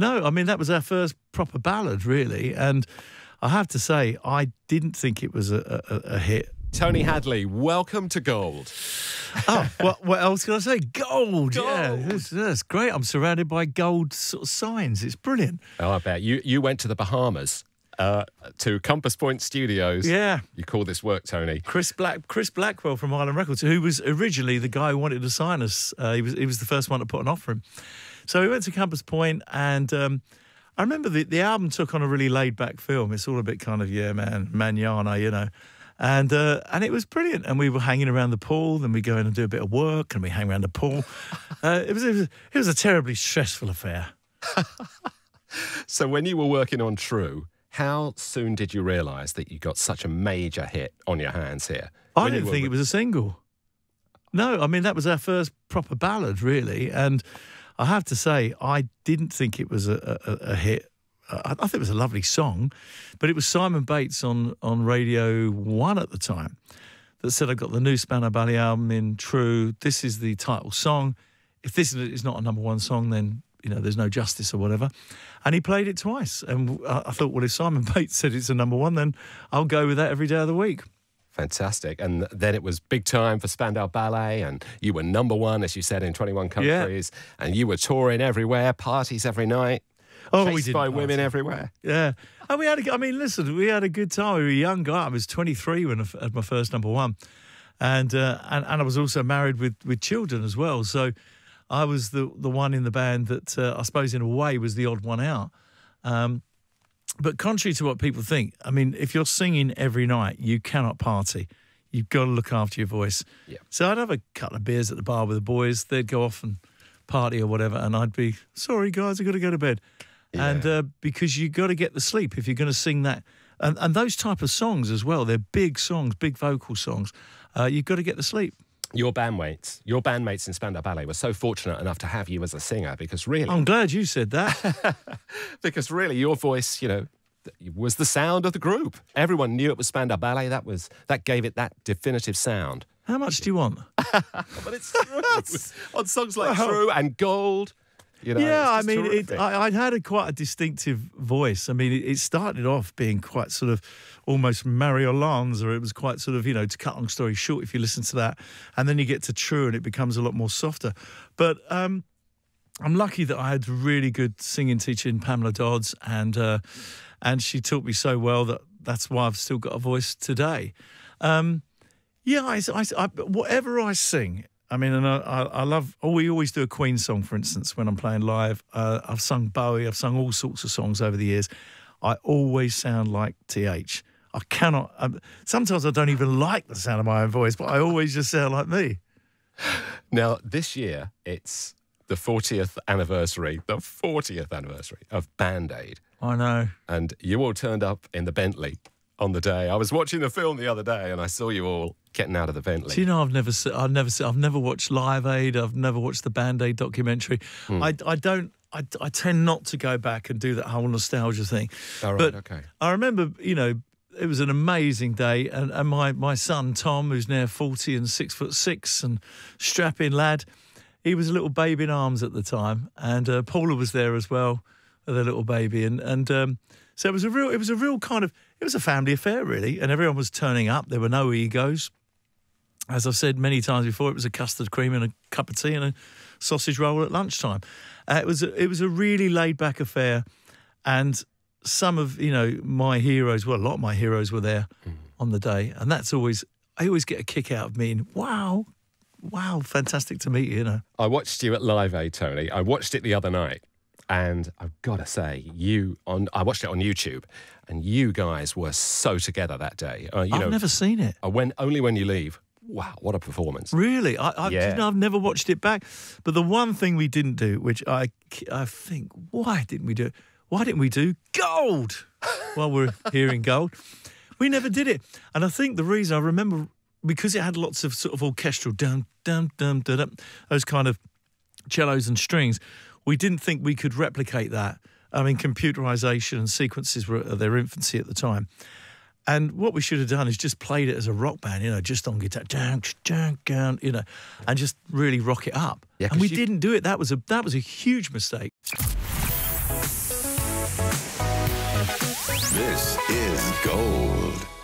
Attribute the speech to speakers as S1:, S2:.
S1: No, I mean, that was our first proper ballad, really. And I have to say, I didn't think it was a hit.
S2: Tony Hadley, welcome to Gold.
S1: Oh, what else can I say? Gold.
S2: Gold.
S1: Yeah, that's great. I'm surrounded by gold sort of signs. It's brilliant.
S2: Oh, I bet. You went to the Bahamas, to Compass Point Studios.
S1: Yeah.
S2: You call this work, Tony.
S1: Chris Blackwell from Island Records, who was originally the guy who wanted to sign us. He was the first one to put an offer in. So we went to Compass Point, and I remember the album took on a really laid-back film. It's all a bit kind of, yeah, man, manana, you know. And it was brilliant. And we were hanging around the pool, then we go in and do a bit of work, and we hang around the pool. It was a terribly stressful affair.
S2: So when you were working on True, how soon did you realise that you got such a major hit on your hands here?
S1: I didn't think it was a single. No, I mean, that was our first proper ballad, really. And I have to say, I didn't think it was a hit. I thought it was a lovely song, but it was Simon Bates on Radio 1 at the time that said, I've got the new Spandau Ballet album in True. This is the title song. If this is not a #1 song, then, you know, there's no justice or whatever. And he played it twice. And I thought, well, if Simon Bates said it's a #1, then I'll go with that every day of the week.
S2: Fantastic. And then it was big time for Spandau Ballet, and you were #1, as you said, in 21 countries, and you were touring everywhere, parties every night.
S1: Oh,
S2: chased
S1: we did
S2: by women everywhere.
S1: Yeah. And we had we had a good time. We were a young guy. I was 23 when I had my first #1. And I was also married with children as well. So I was the one in the band that I suppose in a way was the odd one out. But contrary to what people think, I mean, if you're singing every night, you cannot party. You've got to look after your voice. Yeah. So I'd have a couple of beers at the bar with the boys. They'd go off and party or whatever, and I'd be, sorry, guys, I've got to go to bed. Yeah. And because you've got to get the sleep if you're going to sing that. And those type of songs as well, they're big songs, big vocal songs. You've got to get the sleep.
S2: Your bandmates in Spandau Ballet were so fortunate enough to have you as a singer, because really...
S1: I'm glad you said that.
S2: Because really your voice, you know, was the sound of the group. Everyone knew it was Spandau Ballet. That gave it that definitive sound.
S1: How much do you want?
S2: But it's true. On songs like True and Gold... You know,
S1: yeah, I mean, I had quite a distinctive voice. I mean, it started off being quite sort of almost Mario Lanza. It was quite sort of, you know, to cut long story short, if you listen to that. And then you get to True and it becomes a lot more softer. But I'm lucky that I had really good singing teacher in Pamela Dodds, and she taught me so well that's why I've still got a voice today. Yeah, whatever I sing... I mean, and I love... we always do a Queen song, for instance, when I'm playing live. I've sung Bowie. I've sung all sorts of songs over the years. I always sound like TH. I cannot... sometimes I don't even like the sound of my own voice, but I always just sound like me.
S2: Now, this year, it's the 40th anniversary of Band-Aid.
S1: I know.
S2: And you all turned up in the Bentley on the day. I was watching the film the other day, and I saw you all getting out of the Bentley.
S1: Do you know, I've never watched Live Aid. I've never watched the Band-Aid documentary. I tend not to go back and do that whole nostalgia thing.
S2: All right,
S1: but
S2: okay.
S1: I remember, you know, it was an amazing day, and my son Tom, who's now 40 and 6'6" and strapping lad, he was a little baby in arms at the time, and Paula was there as well, with a little baby, and so it was a real kind of, it was a family affair really, and everyone was turning up. There were no egos. As I've said many times before, it was a custard cream and a cup of tea and a sausage roll at lunchtime. It was a really laid back affair, and some of, you know, my heroes, well, a lot of my heroes were there on the day, and I always get a kick out of meaning, wow, fantastic to meet you, you know.
S2: I watched you at Live Aid, Tony. I watched it the other night, and I've got to say, I watched it on YouTube, and you guys were so together that day. I've
S1: never seen it.
S2: Only When You Leave. Wow, what a performance.
S1: Really? I've never watched it back. But the one thing we didn't do, which I think, why didn't we do it? Why didn't we do Gold while we're hearing Gold? We never did it. And I think the reason I remember, because it had lots of sort of orchestral dum, dum, dum, dum, dum, those kind of cellos and strings, we didn't think we could replicate that. I mean, computerization and sequences were at their infancy at the time. And what we should have done is just played it as a rock band, you know, just on guitar, you know, and just really rock it up. Yeah, and we didn't do it. That was a huge mistake.
S3: This is gold.